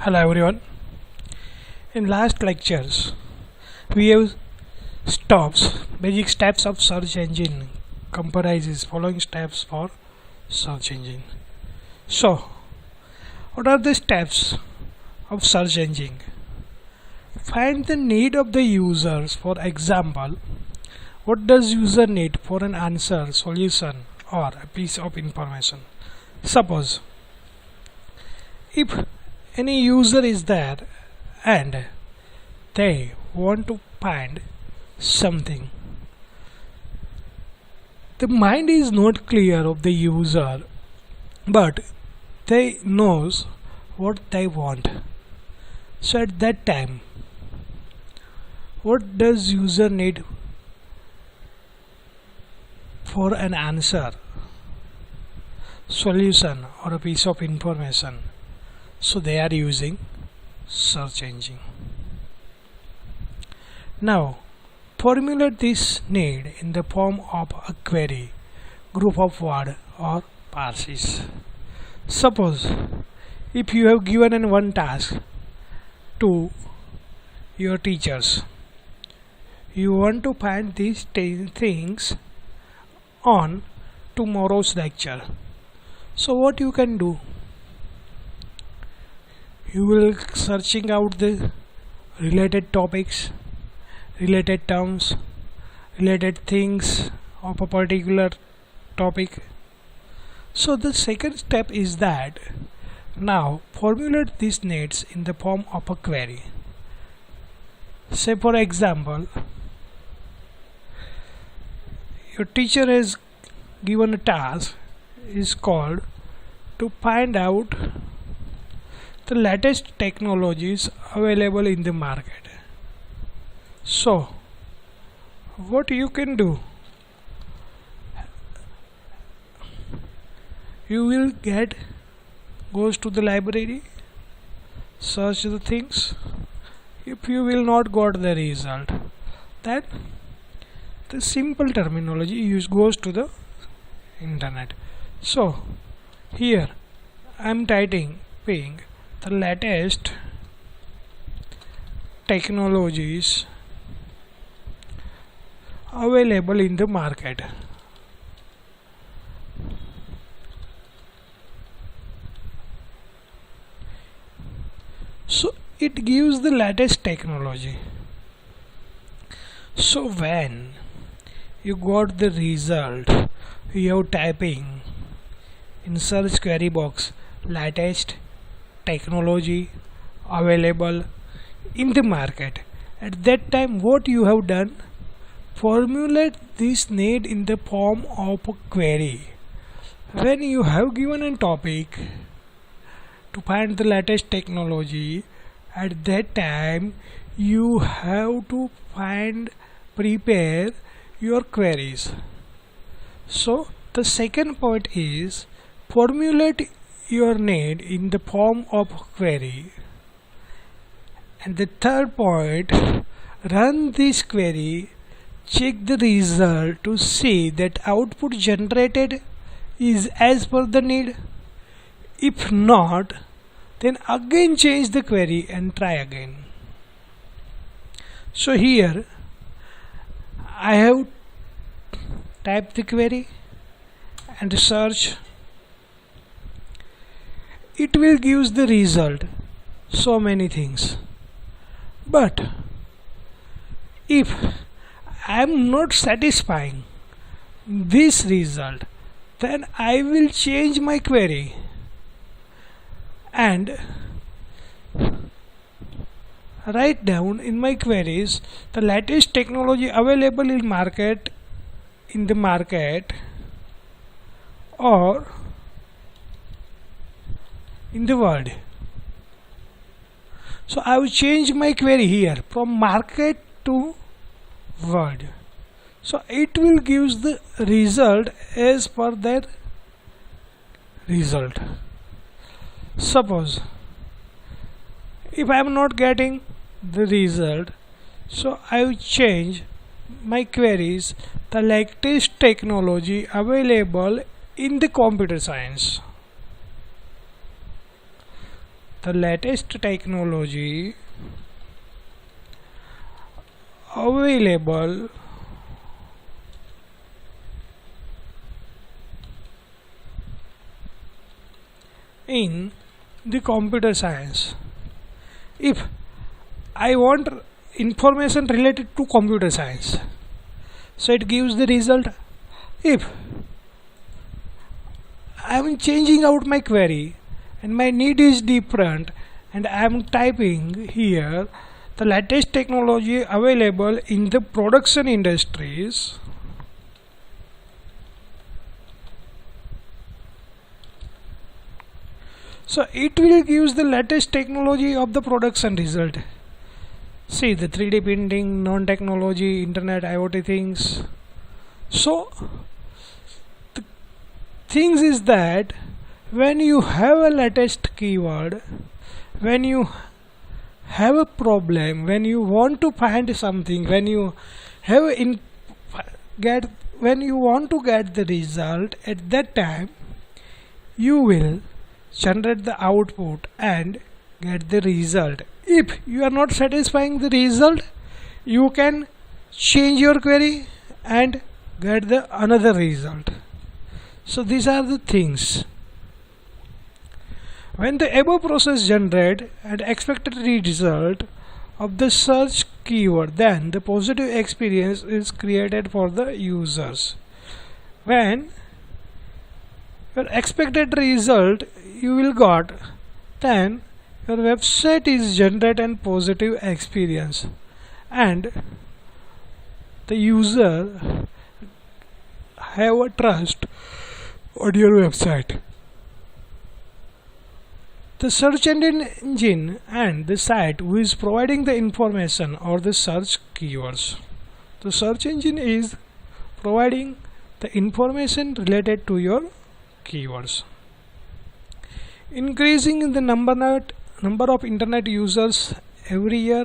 Hello everyone. In last lectures we have basic steps of search engine comprises following steps for search engine. So what are the steps of search engine? Find the need of the users. For example, what does user need for an answer, solution or a piece of information? Suppose if any user is there and they want to find something, the mind is not clear of the user, but they knows what they want. So at that time, what does user need for an answer, solution or a piece of information? So they are using search engine. Now formulate this need in the form of a query, group of word or parses. Suppose if you have given one task to your teachers, you want to find these 10 things on tomorrow's lecture. So what you can do? You will searching out the related topics, related terms, related things of a particular topic. So the second step is that now formulate these needs in the form of a query. Say for example, your teacher has given a task is called to find out the latest technologies available in the market. So what you can do, you will goes to the library, search the things. If you will not got the result, then the simple terminology goes to the internet. So here I am typing the latest technologies available in the market. So it gives the latest technology. So when you got the result, you are typing in search query box latest technology available in the market. At that time what you have done, formulate this need in the form of a query. When you have given a topic to find the latest technology, at that time you have to prepare your queries. So the second point is formulate your need in the form of query, and the third point, run this query, check the result to see that output generated is as per the need. If not, then again change the query and try again. So here I have typed the query and search. It will give the result so many things, but if I am not satisfying this result, then I will change my query and write down in my queries the latest technology available in the market or in the world. So I will change my query here from market to world. So it will give the result as per that result. Suppose if I am not getting the result, so I will change my queries the latest technology available in the computer science. the latest technology available in the computer science. If I want information related to computer science, so it gives the result. If I am changing out my query and my need is different, and I am typing here the latest technology available in the production industries, so it will give the latest technology of the production result. See, the 3D printing, non-technology, internet, IoT things. So the things is that when you have a latest keyword, when you have a problem, when you want to find something, when you have when you want to get the result, at that time you will generate the output and get the result. If you are not satisfying the result, you can change your query and get the another result. So these are the things. When the above process generate an expected result of the search keyword, then the positive experience is created for the users. When your expected result you will got, then your website is generate an positive experience and the user have a trust on your website. The search engine and the site who is providing the information or the search keywords. The search engine is providing the information related to your keywords. Increasing in the number of internet users every year,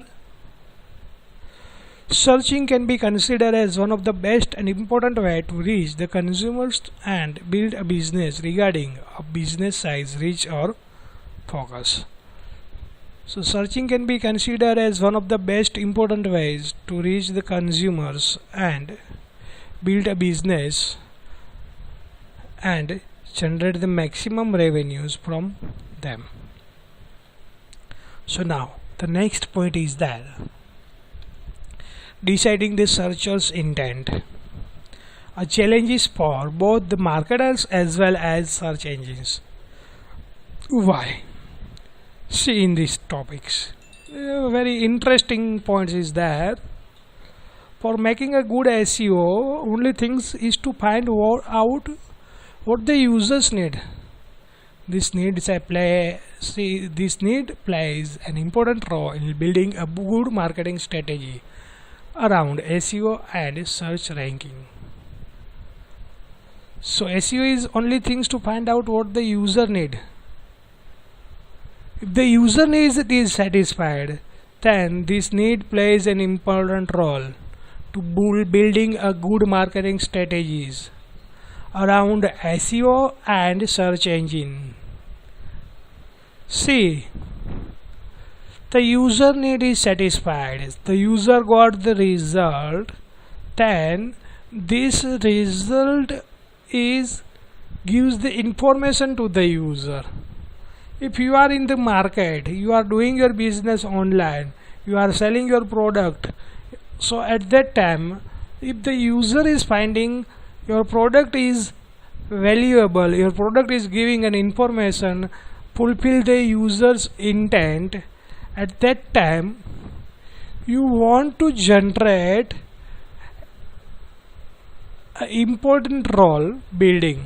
searching can be considered as one of the best and important way to reach the consumers and build a business regarding a business size, reach or focus. So searching can be considered as one of the best important ways to reach the consumers and build a business and generate the maximum revenues from them. So now the next point is that deciding the searcher's intent. A challenge is for both the marketers as well as search engines. Why? See in these topics. Very interesting points is that for making a good SEO, only things is to find out what the users need. This need plays an important role in building a good marketing strategy around SEO and search ranking. So SEO is only things to find out what the user need. If the user needs is satisfied, then this need plays an important role to building a good marketing strategies around SEO and search engine. See, the user need is satisfied, the user got the result, then this result gives the information to the user. If you are in the market, you are doing your business online, you are selling your product, so at that time, if the user is finding your product is valuable, your product is giving an information, fulfill the user's intent, at that time you want to generate an important role building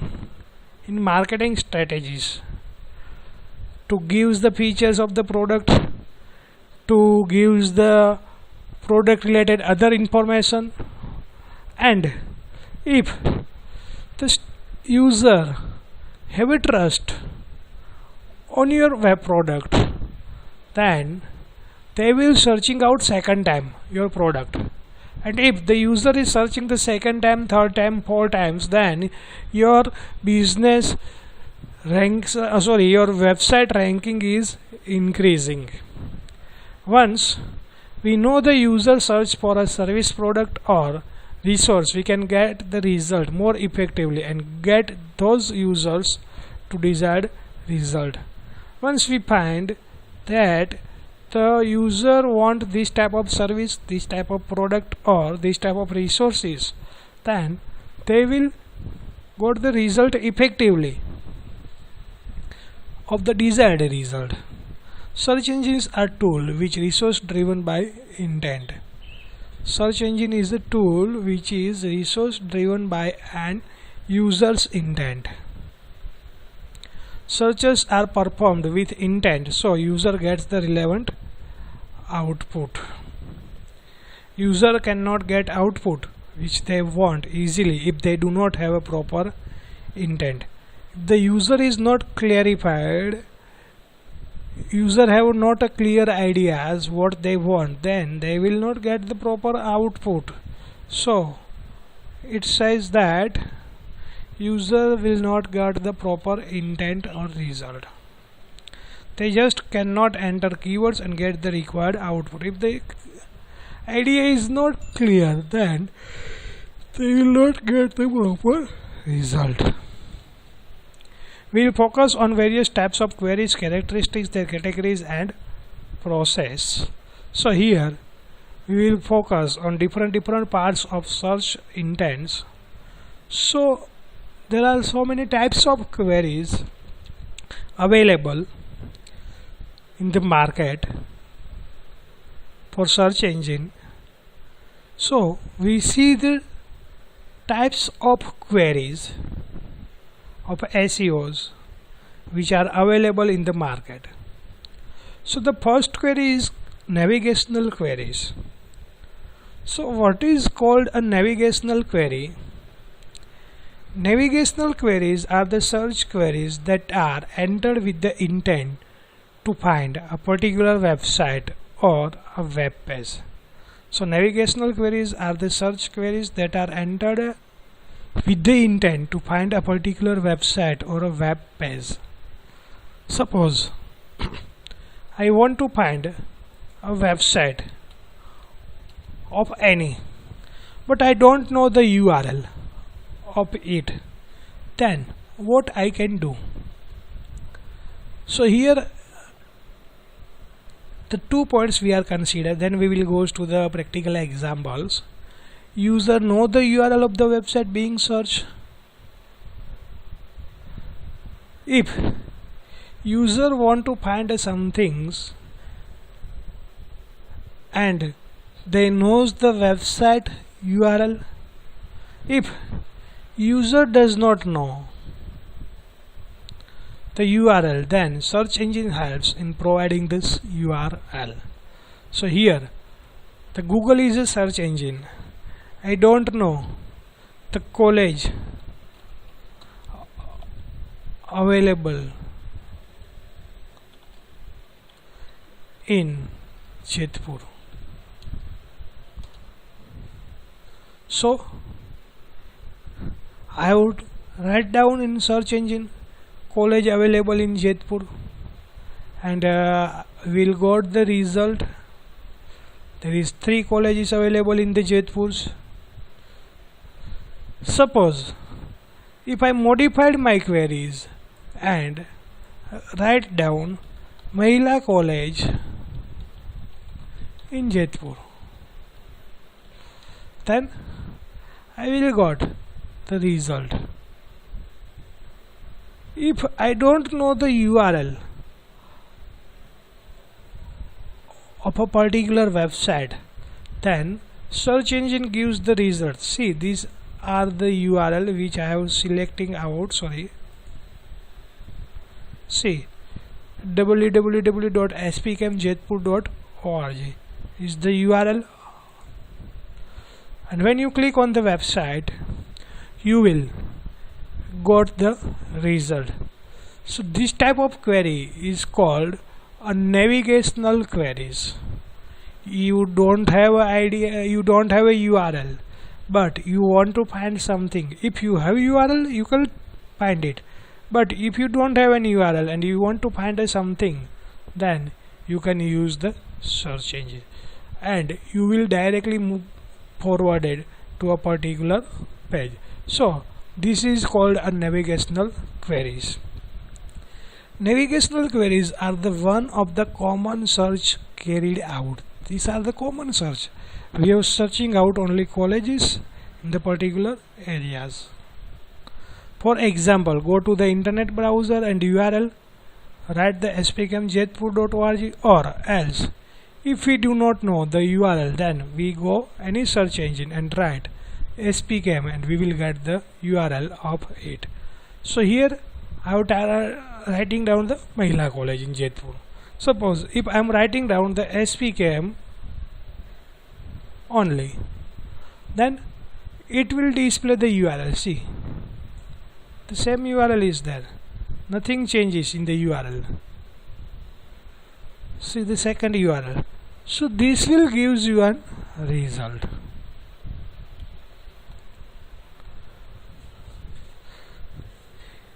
in marketing strategies to give the features of the product, to give the product related other information, and if the user have a trust on your web product, then they will searching out second time your product. And if the user is searching the second time, third time, four times, then your business ranks your website ranking is increasing. Once we know the user search for a service, product or resource, we can get the result more effectively and get those users to desired result. Once we find that the user want this type of service, this type of product or this type of resources, then they will got the result effectively of the desired result. Search engines are tool which resource driven by intent. Search engine is a tool which is resource driven by an user's intent. Searches are performed with intent, so user gets the relevant output. User cannot get output which they want easily if they do not have a proper intent. If the user is not clarified, user have not a clear idea as what they want, then they will not get the proper output. So it says that user will not get the proper intent or result. They just cannot enter keywords and get the required output. If the idea is not clear, then they will not get the proper result. We will focus on various types of queries, characteristics, their categories and process. So here we will focus on different parts of search intents. So there are so many types of queries available in the market for search engine. So we see the types of queries of SEOs which are available in the market. So the first query is navigational queries. So what is called a navigational query? Navigational queries are the search queries that are entered with the intent to find a particular website or a web page. So navigational queries are the search queries that are entered with the intent to find a particular website or a web page. Suppose I want to find a website of any, but I don't know the URL of it. Then what I can do? So here the 2 points we are considered, then we will go to the practical examples. User know the URL of the website being searched. If user want to find some things and they knows the website URL. If user does not know the URL, then search engine helps in providing this URL. So here the Google is a search engine. I don't know the college available in Jetpur. So I would write down in search engine college available in Jetpur, and we'll got the result. There is 3 colleges available in the Jetpurs. Suppose if I modified my queries and write down Mahila college in Jetpur, then I will got the result. If I don't know the URL of a particular website, then search engine gives the results. See, these are the URL which I have selecting out. See, www.spkmjetpur.org is the URL, and when you click on the website, you will got the result. So this type of query is called a navigational queries. You don't have an idea, you don't have a URL, but you want to find something. If you have URL, you can find it, but if you don't have any URL and you want to find something, then you can use the search engine and you will directly move forwarded to a particular page. So this is called a navigational queries. Navigational queries are the one of the common search carried out. These are the common search. We are searching out only colleges in the particular areas. For example, go to the internet browser and URL, write the spkm jetpur.org, or else if we do not know the URL, then we go any search engine and write spkm and we will get the URL of it. So here I have writing down the Mahila college in Jetpur. Suppose if I am writing down the spkm only, then it will display the URL. See, the same URL is there, nothing changes in the URL. See the second URL. So this will gives you a result.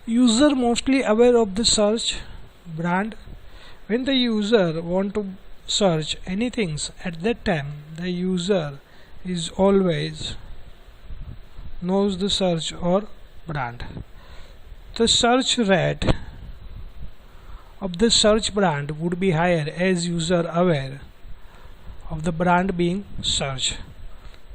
User mostly aware of the search brand. When the user want to search anything, at that time the user is always knows the search or brand. The search rate of the search brand would be higher as user aware of the brand being searched.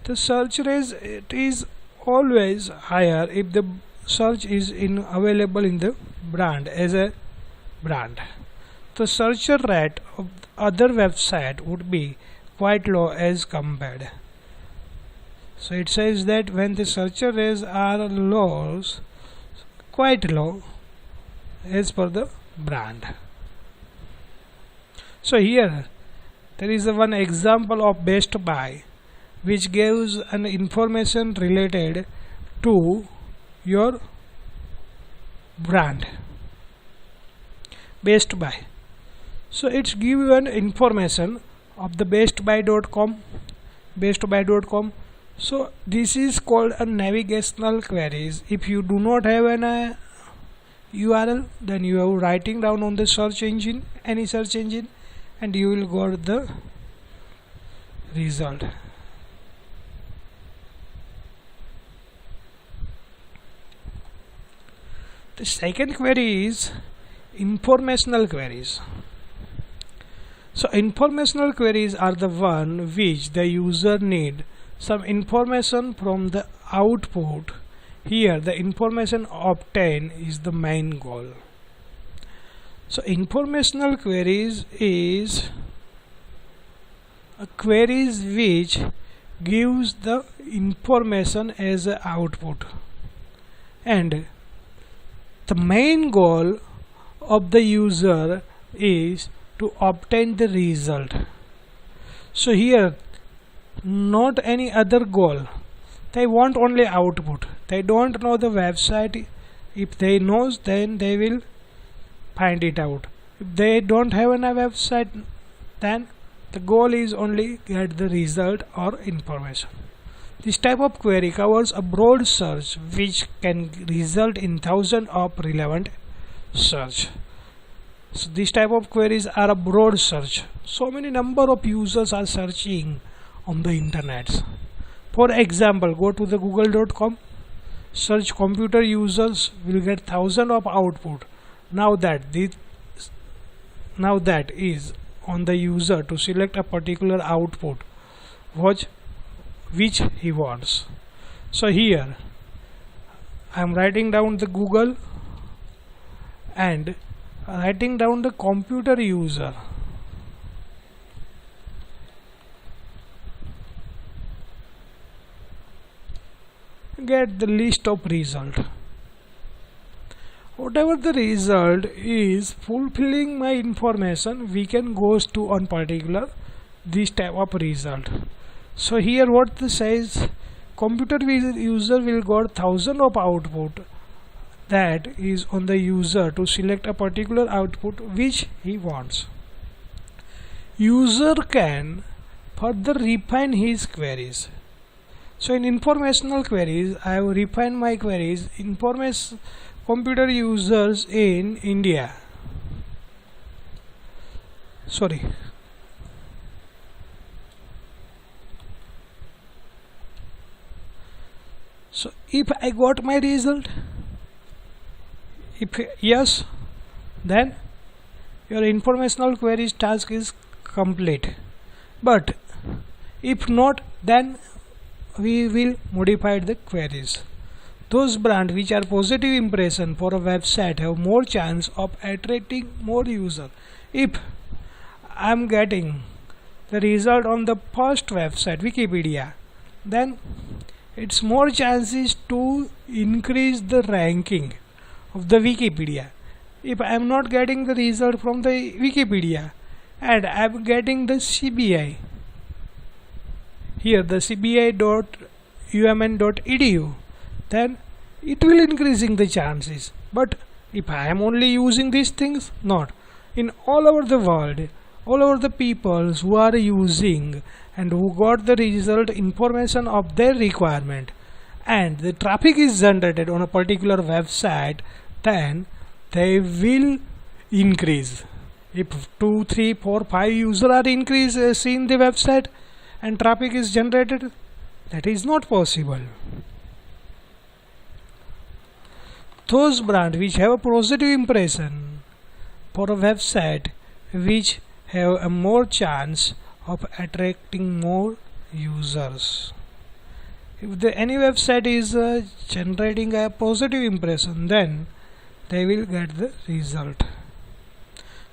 The search rate it is always higher if the search is available in the brand as a brand. The search rate of other website would be quite low as compared. So it says that when the search rates are low, quite low as per the brand. So here there is one example of Best Buy which gives an information related to your brand Best Buy. So it's given information of the bestbuy.com. So this is called a navigational queries. If you do not have an URL, then you are writing down on the search engine, any search engine, and you will get the result. The second query is informational queries. So informational queries are the one which the user need some information from the output. Here the information obtained is the main goal. So informational queries is a queries which gives the information as a output, and the main goal of the user is to obtain the result. So here not any other goal, they want only output. They don't know the website. If they knows, then they will find it out. If they don't have a website, then the goal is only get the result or information. This type of query covers a broad search which can result in thousands of relevant search. So this type of queries are a broad search. So many number of users are searching on the internet. For example, go to the google.com, search computer users, will get thousands of output. Now that is on the user to select a particular output which he wants. So here I am writing down the Google and writing down the computer user. Get the list of result. Whatever the result is fulfilling my information, we can go to on particular this type of result. So here what this says, computer user will got thousands of output. That is on the user to select a particular output which he wants. User can further refine his queries. So in informational queries, I have refined my queries. Computer users in India. sorry, so if I got my result, if yes, then your informational queries task is complete. But if not, then we will modify the queries. Those brands which are positive impression for a website have more chance of attracting more user. If I am getting the result on the first website, Wikipedia, then it's more chances to increase the ranking of the Wikipedia. If I am not getting the result from the Wikipedia and I am getting the CBI, here the cbi.umn.edu, then it will increasing the chances. But if I am only using these things, not in all over the world, all over the people who are using and who got the result information of their requirement, and the traffic is generated on a particular website, then they will increase. If 2, 3, 4, 5 users are seeing the website and traffic is generated, that is not possible. Those brands which have a positive impression for a website, which have a more chance of attracting more users. If any website is generating a positive impression, then they will get the result.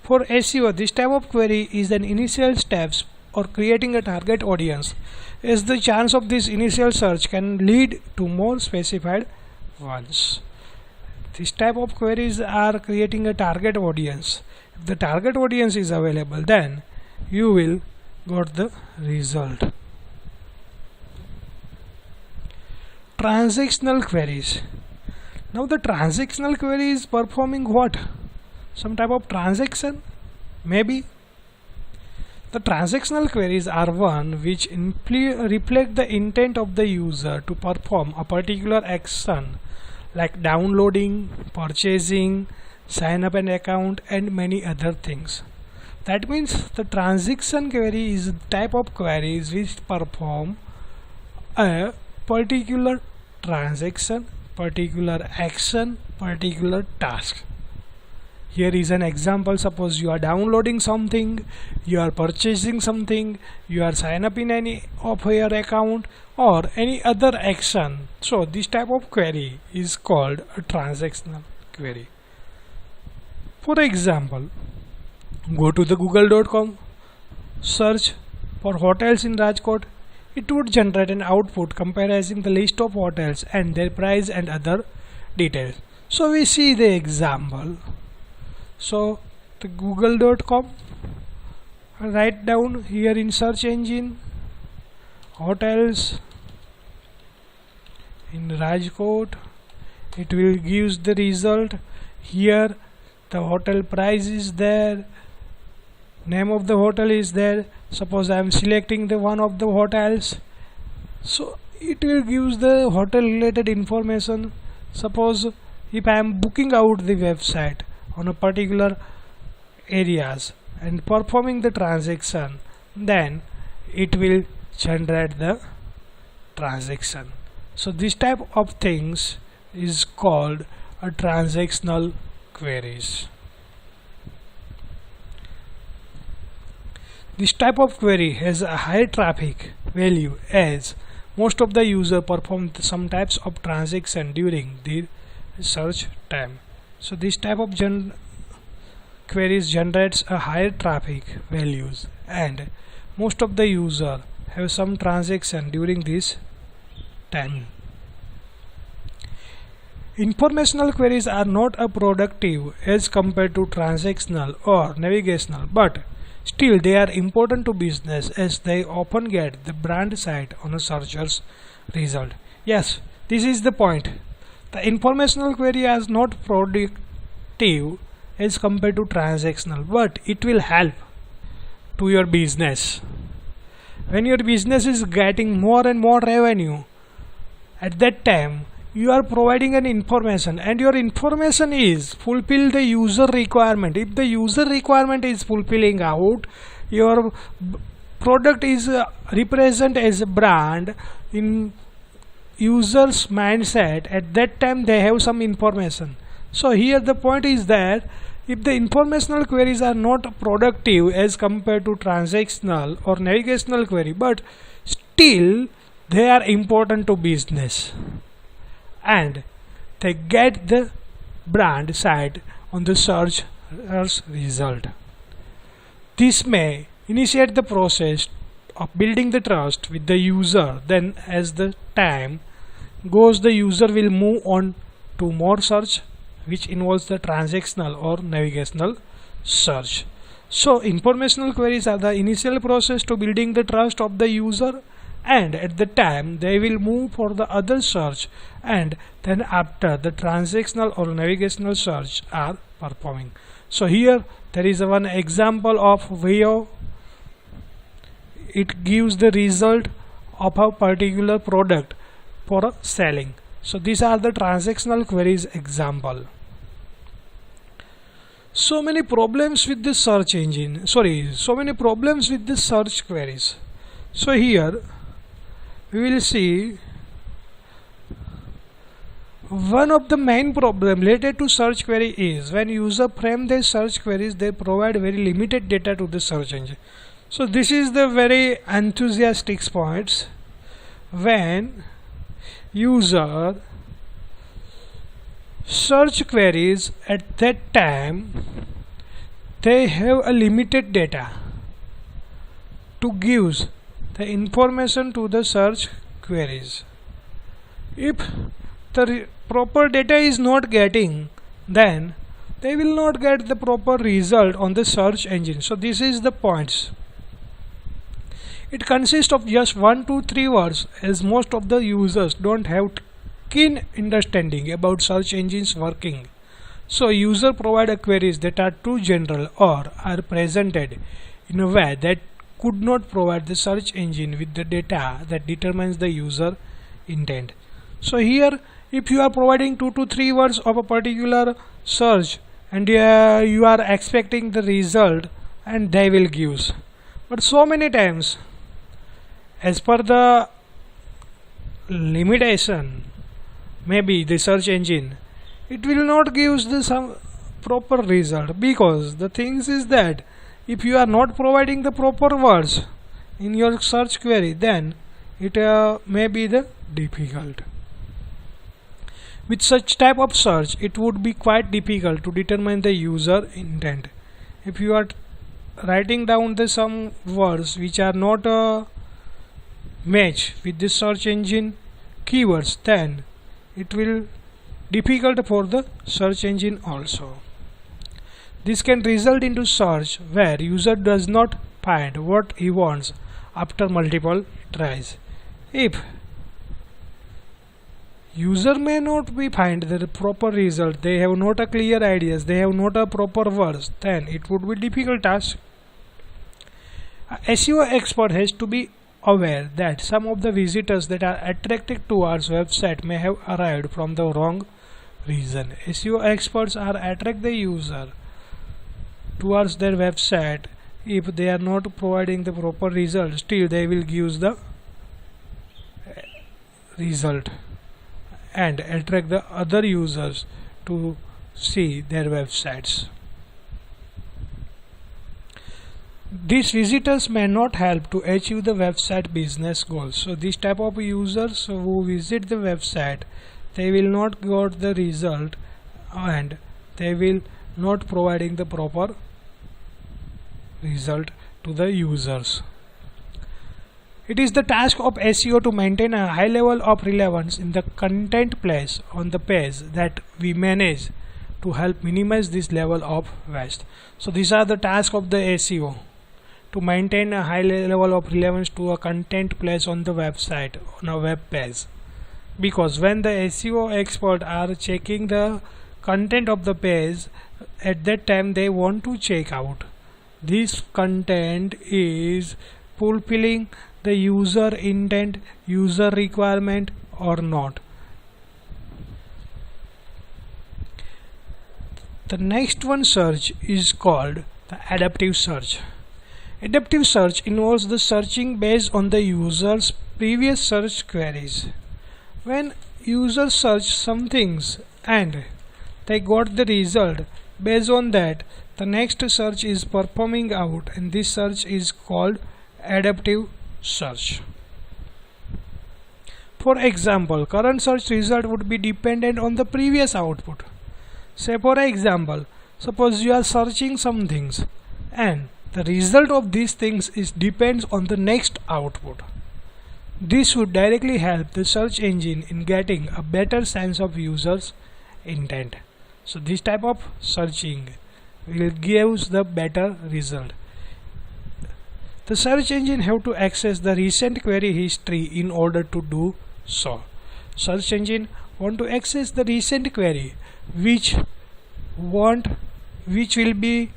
For SEO, this type of query is an initial steps or creating a target audience, as the chance of this initial search can lead to more specified ones. This type of queries are creating a target audience. If the target audience is available, then you will got the result. Transactional queries. Now the transactional query is performing what? Some type of transaction? Maybe. The transactional queries are one which reflect the intent of the user to perform a particular action, like downloading, purchasing, sign up an account, and many other things. That means the transaction query is a type of queries which perform a particular transaction, particular action, particular task. Here is an example. Suppose you are downloading something, you are purchasing something, you are sign up in any of your account or any other action. So this type of query is called a transactional query. For example, go to the google.com, search for hotels in Rajkot. It would generate an output comparing the list of hotels and their price and other details. So we see the example. So the google.com, write down here in search engine hotels in Rajkot. It will gives the result. Here the hotel price is there, name of the hotel is there. Suppose I am selecting the one of the hotels, so it will gives the hotel related information. Suppose if I am booking out the website on a particular areas and performing the transaction, then it will generate the transaction. So this type of things is called a transactional queries. This type of query has a high traffic value, as most of the user perform some types of transaction during the search time. So this type of queries generates a higher traffic values, and most of the user have some transaction during this time. Informational queries are not as productive as compared to transactional or navigational, but still they are important to business, as they often get the brand site on a searcher's result. Yes, this is the point. The informational query is not productive as compared to transactional, but it will help to your business. When your business is getting more and more revenue, at that time you are providing an information, and your information is fulfill the user requirement. If the user requirement is fulfilling out, your product is represent as a brand in users mindset. At that time they have some information. So here the point is that if the informational queries are not productive as compared to transactional or navigational query, but still they are important to business and they get the brand side on the search result. This may initiate the process of building the trust with the user. Then as the time goes, the user will move on to more search, which involves the transactional or navigational search. So informational queries are the initial process to building the trust of the user, and at the time they will move for the other search, and then after the transactional or navigational search are performing. So here there is one example of where it gives the result of a particular product for a selling. So these are the transactional queries example. So many problems with the search engine, so many problems with the search queries. So here we will see one of the main problem related to search query is when user frame their search queries, they provide very limited data to the search engine. So this is the very enthusiastic points when user search queries. At that time they have a limited data to give the information to the search queries. If the proper data is not getting, then they will not get the proper result on the search engine. So this is the points. It consists of just 1 to 3 words, as most of the users don't have keen understanding about search engines working. So user provide queries that are too general or are presented in a way that could not provide the search engine with the data that determines the user intent. So here if you are providing 2 to 3 words of a particular search and you are expecting the result, and they will give, but so many times as per the limitation, maybe the search engine, it will not give the some proper result, because the things is that if you are not providing the proper words in your search query, then it may be the difficult. With such type of search, it would be quite difficult to determine the user intent. If you are writing down the some words which are not match with the search engine keywords, then it will difficult for the search engine also. This can result into search where user does not find what he wants after multiple tries. If user may not be find the proper result, they have not a clear ideas, they have not a proper words, then it would be difficult task. A SEO expert has to be aware that some of the visitors that are attracted towards website may have arrived from the wrong reason. SEO experts are attract the user towards their website. If they are not providing the proper result, still they will give the result and attract the other users to see their websites. These visitors may not help to achieve the website business goals. So this type of users who visit the website, they will not get the result and they will not providing the proper result to the users. It is the task of SEO to maintain a high level of relevance in the content placed on the page that we manage to help minimize this level of waste. So these are the tasks of the SEO, to maintain a high level of relevance to a content placed on the website, on a web page. Because when the SEO expert are checking the content of the page, at that time they want to check out this content is fulfilling the user intent, user requirement or not. the next one search is called the adaptive search. Adaptive search involves the searching based on the user's previous search queries. When users search some things and they got the result, based on that the next search is performing out, and this search is called adaptive search. For example, current search result would be dependent on the previous output. Say for example, suppose you are searching some things and the result of these things is depends on the next output. This would directly help the search engine in getting a better sense of users' intent. So this type of searching will give the better result. The search engine have to access the recent query history in order to do so. Search engine want to access the recent query which will be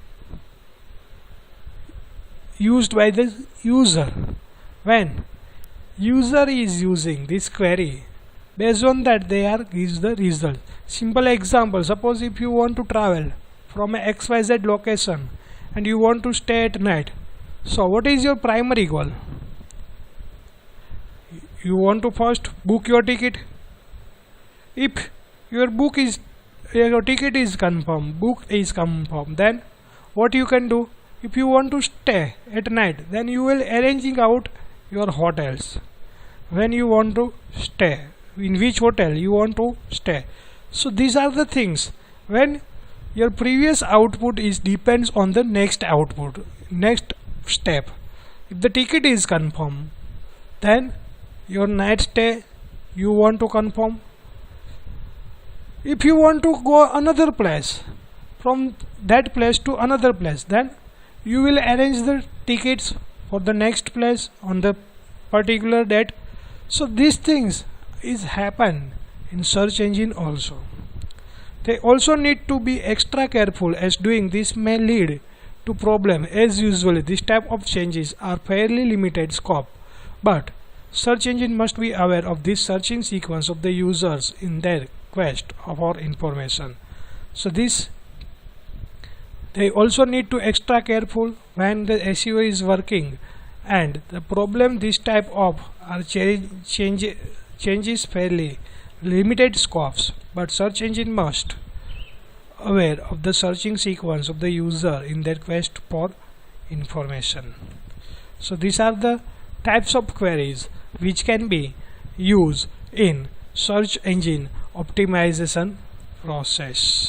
used by the user. When user is using this query, based on that they are gives the result. Simple example, suppose if you want to travel from a XYZ location and you want to stay at night, so what is your primary goal? You want to first book your ticket. If your ticket is confirmed, book is confirmed, then what you can do? If you want to stay at night, then you will arranging out your hotels. When you want to stay, in which hotel you want to stay. So these are the things. When your previous output is depends on the next output, next step. If the ticket is confirmed, then your night stay you want to confirm. If you want to go another place, from that place to another place, then you will arrange the tickets for the next place on the particular date. So these things is happen in search engine also. They also need to be extra careful as doing this may lead to problem, as usually this type of changes are fairly limited scope, but search engine must be aware of this searching sequence of the users in their quest for information. So this they also need to extra careful when the SEO is working, and the problem this type of are changes fairly limited scopes, but search engine must aware of the searching sequence of the user in their quest for information. So these are the types of queries which can be used in search engine optimization process.